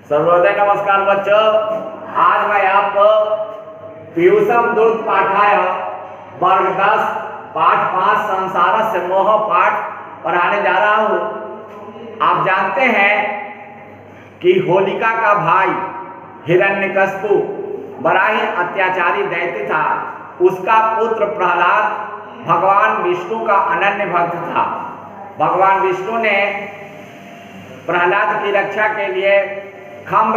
सर्वोदय नमस्कार बच्चों। आज मैं आपको पीयूषम दूत पाठाय वर्ग 10 पाठ 5 संसार से मोह पाठ पढ़ाने जा रहा हूँ। आप जानते हैं कि होलिका का भाई हिरण्यकशिपु बड़ा ही अत्याचारी दैत्य था। उसका पुत्र प्रहलाद भगवान विष्णु का अनन्य भक्त था। भगवान विष्णु ने प्रहलाद की रक्षा के लिए खम्भ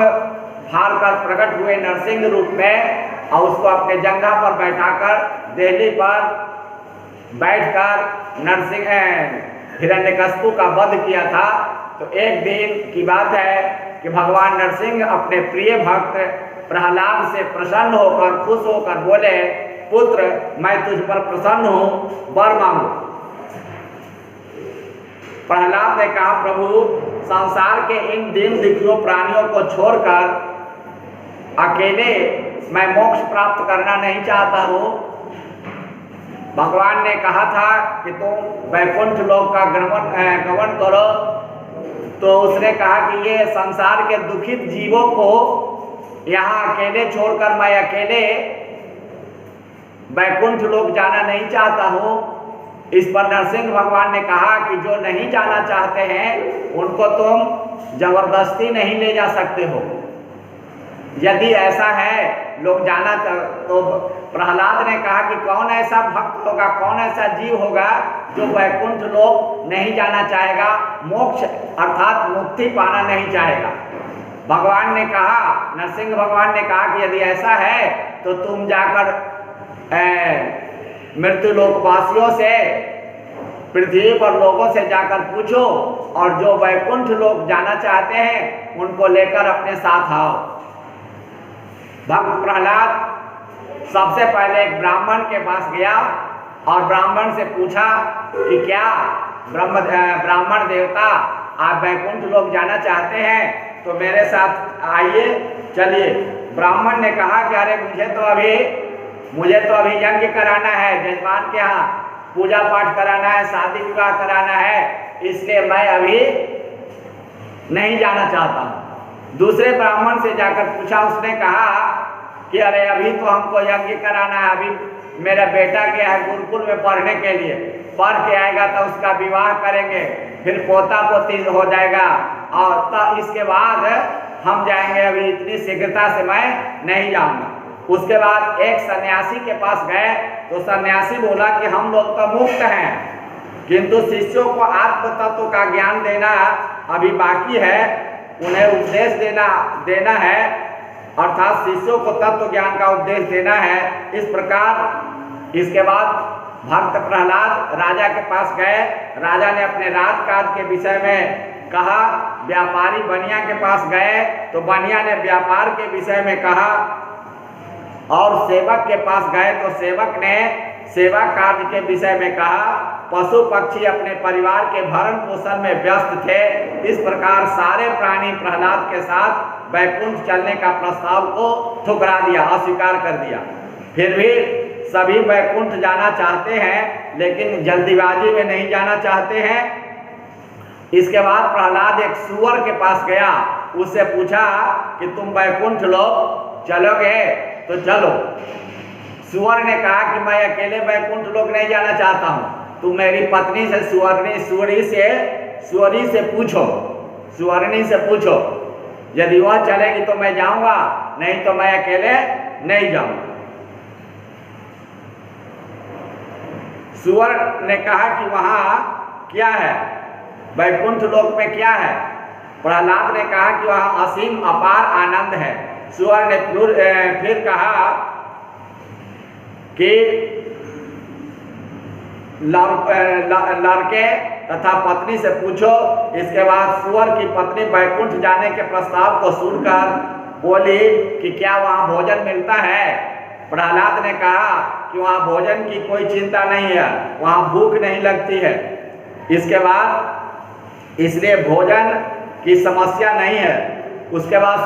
फाड़ कर प्रकट हुए नरसिंह रूप में और उसको अपने जंघा पर बैठाकर देहली पर बैठकर नरसिंह हिरण्यकशिपु का वध किया था। तो एक दिन की बात है कि भगवान नरसिंह अपने प्रिय भक्त प्रहलाद से प्रसन्न होकर खुश होकर बोले, पुत्र मैं तुझ पर प्रसन्न हूँ, वर मांगो। प्रहलाद ने कहा, प्रभु संसार के इन दीन दुखियों प्राणियों को छोड़कर अकेले मैं मोक्ष प्राप्त करना नहीं चाहता हूँ। भगवान ने कहा था कि तुम वैकुंठ लोक का गमन करो। तो उसने कहा कि ये संसार के दुखित जीवों को यहाँ अकेले छोड़कर मैं अकेले वैकुंठ लोक जाना नहीं चाहता हूँ। इस पर नरसिंह भगवान ने कहा कि जो नहीं जाना चाहते हैं उनको तुम जबरदस्ती नहीं ले जा सकते हो। यदि ऐसा है लोग जाना तो प्रहलाद ने कहा कि कौन ऐसा भक्त होगा, कौन ऐसा जीव होगा जो वैकुंठ लोक नहीं जाना चाहेगा, मोक्ष अर्थात मुक्ति पाना नहीं चाहेगा। भगवान ने कहा, नरसिंह भगवान ने कहा कि यदि ऐसा है तो तुम जाकर मृत्यु लोकवासियों से, पृथ्वी पर लोगों से जाकर पूछो और जो वैकुंठ लोक जाना चाहते हैं उनको लेकर अपने साथ आओ। भक्त प्रहलाद सबसे पहले एक ब्राह्मण के पास गया और ब्राह्मण से पूछा कि क्या ब्राह्मण देवता आप वैकुंठ लोक जाना चाहते हैं तो मेरे साथ आइए, चलिए। ब्राह्मण ने कहा कि अरे मुझे तो अभी यज्ञ कराना है, जजमान के यहाँ पूजा पाठ कराना है, शादी विवाह कराना है, इसलिए मैं अभी नहीं जाना चाहता हूँ। दूसरे ब्राह्मण से जाकर पूछा, उसने कहा कि अरे अभी तो हमको यज्ञ कराना है, अभी मेरा बेटा गया है गुरुकुल में पढ़ने के लिए, पढ़ के आएगा तो उसका विवाह करेंगे, फिर पोता पोती हो जाएगा और तब इसके बाद हम जाएंगे, अभी इतनी शीघ्रता से मैं नहीं जाऊँगा। उसके बाद एक सन्यासी के पास गए तो सन्यासी बोला कि हम लोग तो मुक्त हैं, किंतु शिष्यों को आत्म तत्व का ज्ञान देना अभी बाकी है, उन्हें उपदेश देना है, अर्थात शिष्यों को तत्व ज्ञान का उपदेश देना है। इस प्रकार इसके बाद भक्त प्रहलाद राजा के पास गए। राजा ने अपने राजकाज के विषय में कहा। व्यापारी बनिया के पास गए तो बनिया ने व्यापार के विषय में कहा और सेवक के पास गए तो सेवक ने सेवा कार्य के विषय में कहा। पशु पक्षी अपने परिवार के भरण पोषण में व्यस्त थे। इस प्रकार सारे प्राणी प्रहलाद के साथ वैकुंठ चलने का प्रस्ताव को ठुकरा दिया, अस्वीकार कर दिया। फिर भी सभी वैकुंठ जाना चाहते हैं लेकिन जल्दीबाजी में नहीं जाना चाहते हैं। इसके बाद प्रहलाद एक सूअर के पास गया, उससे पूछा कि तुम वैकुंठ लोक चलोगे तो चलो। सूअर ने कहा कि मैं अकेले वैकुंठ लोक नहीं जाना चाहता हूँ, तुम मेरी पत्नी से सुअरी से पूछो, यदि वह चलेगी तो मैं जाऊंगा, नहीं तो मैं अकेले नहीं जाऊंगा। सूअर ने कहा कि वहाँ क्या है, वैकुंठ लोक में क्या है? प्रहलाद ने कहा कि वहाँ असीम अपार आनंद है। सूअर ने फिर कहा कि लड़के तथा पत्नी से पूछो। इसके बाद सूअर की पत्नी वैकुंठ जाने के प्रस्ताव को सुनकर बोली कि क्या वहाँ भोजन मिलता है? प्रहलाद ने कहा कि वहाँ भोजन की कोई चिंता नहीं है, वहाँ भूख नहीं लगती है। इसके बाद इसलिए भोजन की समस्या नहीं है। उसके बाद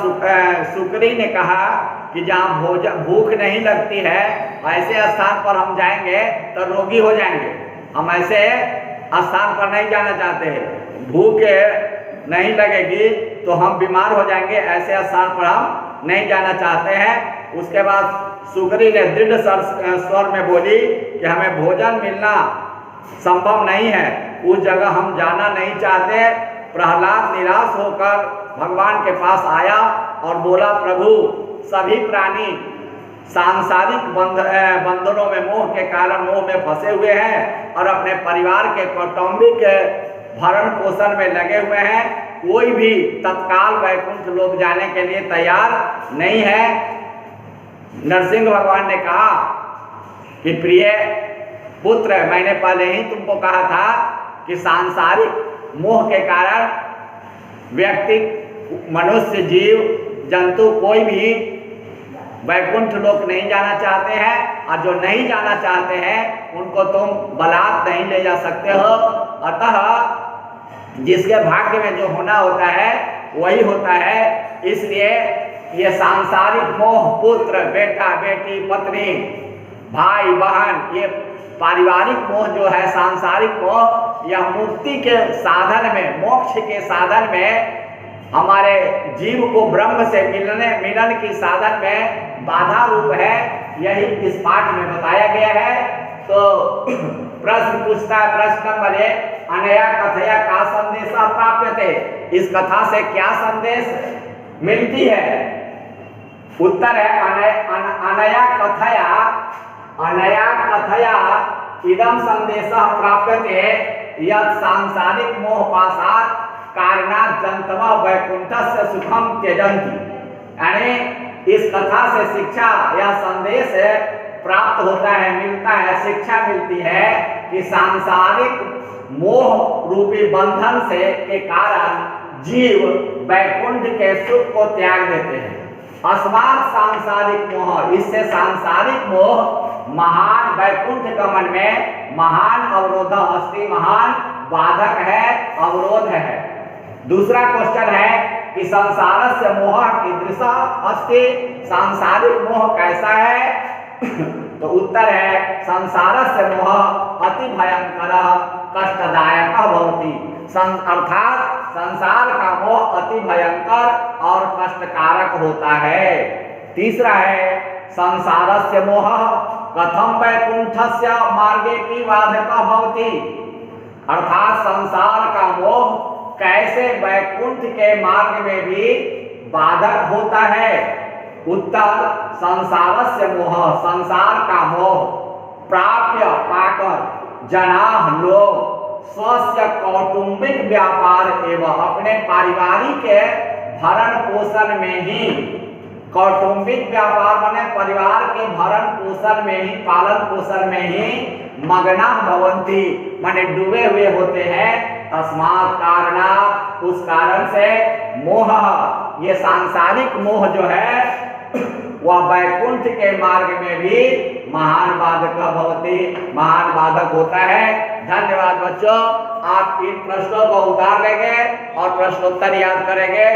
सुकरी ने कहा कि जहाँ भूख नहीं लगती है ऐसे स्थान पर हम जाएंगे तो रोगी हो जाएंगे, हम ऐसे स्थान पर नहीं जाना चाहते हैं। भूख नहीं लगेगी तो हम बीमार हो जाएंगे, ऐसे स्थान पर हम नहीं जाना चाहते हैं। उसके बाद सुग्री ने दृढ़ स्वर में बोली कि हमें भोजन मिलना संभव नहीं है, उस जगह हम जाना नहीं चाहते। प्रहलाद निराश होकर भगवान के पास आया और बोला, प्रभु सभी प्राणी सांसारिक बंधनों में, मोह के कारण मोह में फंसे हुए हैं और अपने परिवार के कौटुंबिक भरण पोषण में लगे हुए हैं, कोई भी तत्काल वैकुंठ लोक जाने के लिए तैयार नहीं है। नरसिंह भगवान ने कहा कि प्रिय पुत्र, मैंने पहले ही तुमको कहा था कि सांसारिक मोह के कारण व्यक्ति, मनुष्य, जीव जंतु कोई भी वैकुंठ लोक नहीं जाना चाहते हैं, और जो नहीं जाना चाहते हैं उनको तुम बलात् नहीं ले जा सकते हो। अतः जिसके भाग्य में जो होना होता है वही होता है। इसलिए ये सांसारिक मोह, पुत्र, बेटा, बेटी, पत्नी, भाई, बहन, ये पारिवारिक मोह जो है, सांसारिक मोह, यह मुक्ति के साधन में, मोक्ष के साधन में, हमारे जीव को ब्रह्म से मिलन की साधन में बाधा रूप है। यही इस पाठ में बताया गया है। तो प्रश्न पूछता है, प्रश्न नंबर 1, अनया कथया का संदेश प्राप्यते, इस कथा से क्या संदेश मिलती है? उत्तर है अनया कथया इदम संदेश प्राप्यते यत् सांसारिक मोह पाशात् कारणात् जन्तवः वैकुंठस्य सुखम त्यजन्ति। यानी इस कथा से शिक्षा या संदेश प्राप्त होता है, मिलता है, शिक्षा मिलती है कि सांसारिक मोह रूपी बंधन से के कारण जीव वैकुंठ के सुख को त्याग देते हैं। अस्मात् सांसारिक मोह, इससे सांसारिक मोह महान वैकुंठ गमन में महान अवरोध अस्ति, महान बाधक है, अवरोध है। दूसरा क्वेश्चन है कि संसार से मोह कीदृश अस्ति, सांसारिक मोह कैसा है? तो उत्तर है संसार से मोह अति भयंकर कष्टदायक भवति, अर्थात संसार का मोह अति भयंकर और कष्टकारक होता है। तीसरा है संसार से मोह कथम वैकुंठस्य मार्गे की बाधक भवति, अर्थात संसार का मोह कैसे वैकुंठ के मार्ग में भी बाधक होता है? उत्तर संसार से मोह, संसार का मोह प्राप्य पाकर जनाः लोग स्वस्य कौटुंबिक व्यापार एवं अपने पारिवारिक भरण पोषण में ही, कौटुंबिक व्यापार माने परिवार के भरण पोषण में ही, पालन पोषण में ही मग्नाः भवन्ति माने डूबे हुए होते हैं। तस्मात् कारणात्, उस कारण से मोह, ये सांसारिक मोह जो है वह वैकुंठ के मार्ग में भी महान बाधक भवति, महान बाधक होता है। धन्यवाद बच्चों, आप इन प्रश्नों को उतार लेंगे और प्रश्नोत्तर याद करेंगे।